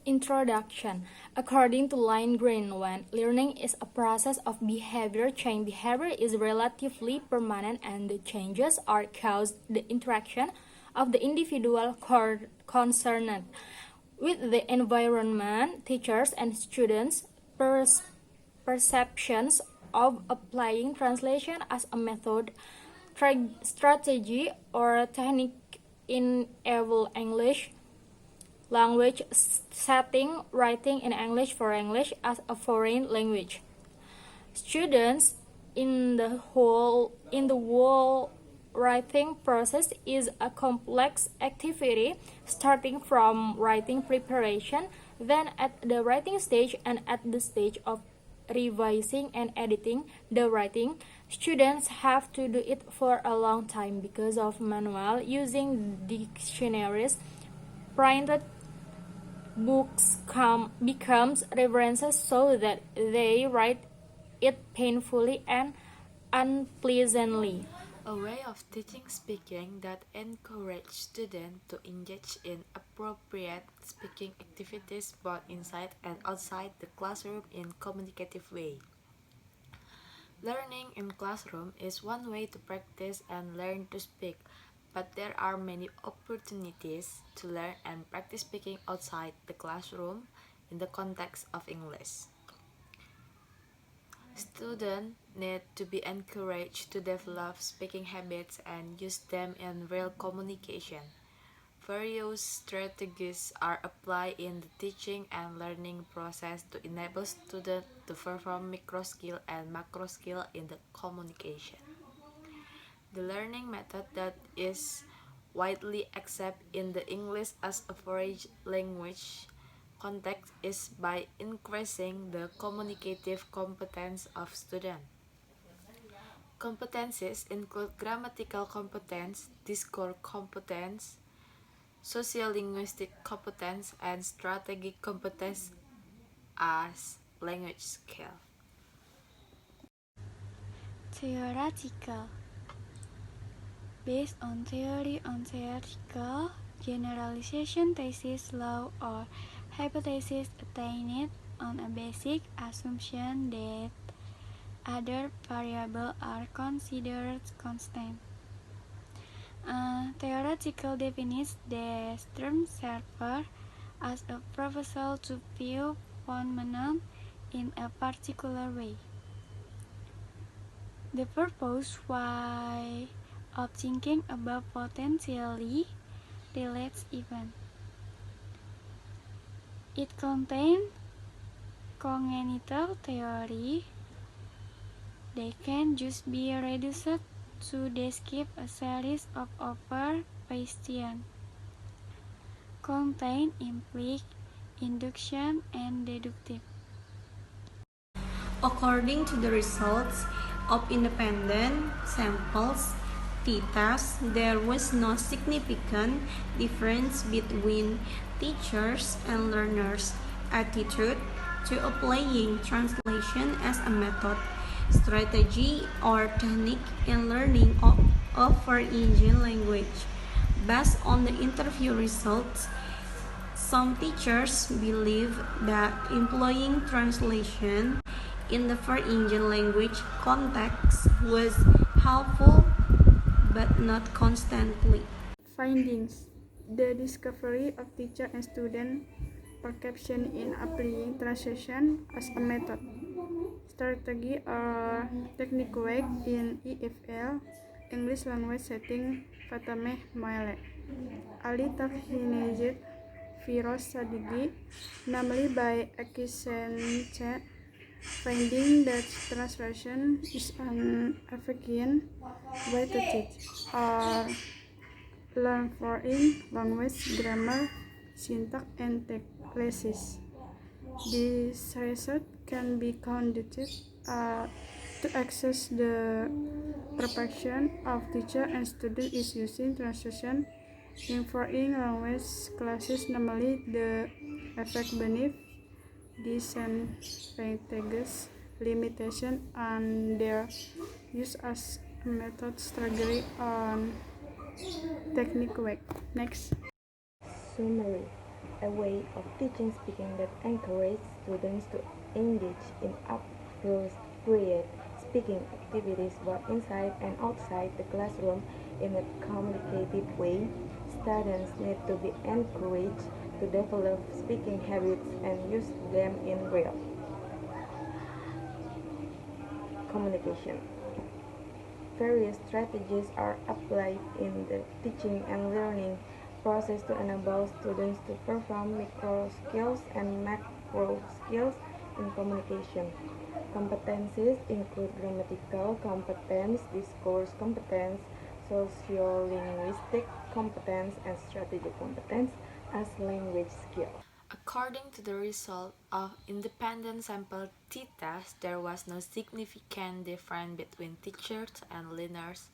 Introduction. According to Lindgren, when learning is a process of behavior change, behavior is relatively permanent and the changes are caused the interaction of the individual concerned with the environment, teachers and students' perceptions of applying translation as a method, strategy, or technique in every English language setting, writing in English for English as a foreign language. Students in the whole writing process is a complex activity starting from writing preparation, then at the writing stage and at the stage of revising and editing the writing. Students have to do it for a long time because of manual using dictionaries, printed books becomes references so that they write it painfully and unpleasantly. A way of teaching speaking that encourages students to engage in appropriate speaking activities both inside and outside the classroom in communicative way. Learning in classroom is one way to practice and learn to speak, but there are many opportunities to learn and practice speaking outside the classroom in the context of English. Students need to be encouraged to develop speaking habits and use them in real communication. Various strategies are applied in the teaching and learning process to enable students to perform micro skill and macro skill in the communication. The learning method that is widely accepted in the English as a foreign language context is by increasing the communicative competence of students. Competencies include grammatical competence, discourse competence, sociolinguistic competence, and strategic competence as language skill. Theoretical. Based on theoretical generalization thesis, law, or hypothesis attained on a basic assumption that other variables are considered constant. A theoretical defines the term server as a proposal to view phenomena in a particular way. The purpose why of thinking about potentially related events. It contains cognitive theory. They can just be reduced to describe a series of upper questions. Contain implied, induction, and deductive. According to the results of independent samples t-tests, there was no significant difference between teachers and learners' attitude to applying translation as a method, strategy, or technique in learning of a foreign language. Based on the interview results, some teachers believe that employing translation in the foreign language context was helpful but not constantly. Findings. The discovery of teacher and student perception in applying translation as a method, strategy, or technique work in EFL, English language setting, Fatemeh Moele, Ali Tafhinejit, Firoz Sadigi, namely by acquisition, finding that translation is an efficient way to teach or learn foreign language grammar, syntax, and lexics. This research can be conducted to access the perception of teacher and student is using translation in foreign language classes, namely the effect beneath disadvantages, limitation, and their use as a method strategy on technique work. Next. Summary. a way of teaching speaking that encourages students to engage in appropriate speaking activities both inside and outside the classroom in a communicative way. Students need to be encouraged to develop speaking habits and use them in real communication. Various strategies are applied in the teaching and learning process to enable students to perform micro skills and macro skills in communication. Competencies include grammatical competence, discourse competence, sociolinguistic competence, and strategic competence as language skills. According to the result of independent sample t-test, there was no significant difference between teachers and learners'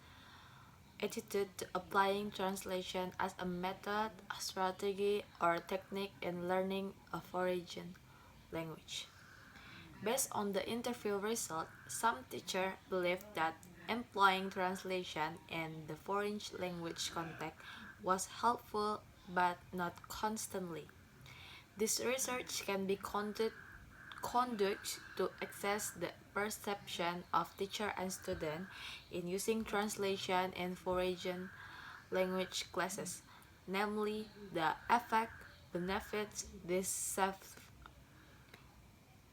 attitude to applying translation as a method, strategy, or technique in learning a foreign language. Based on the interview result, some teachers believed that employing translation in the foreign language context was helpful but not constantly. This research can be conducted to assess the perception of teacher and student in using translation in foreign language classes, namely the effect, benefits,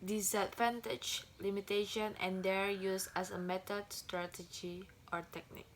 disadvantage, limitation, and their use as a method, strategy, or technique.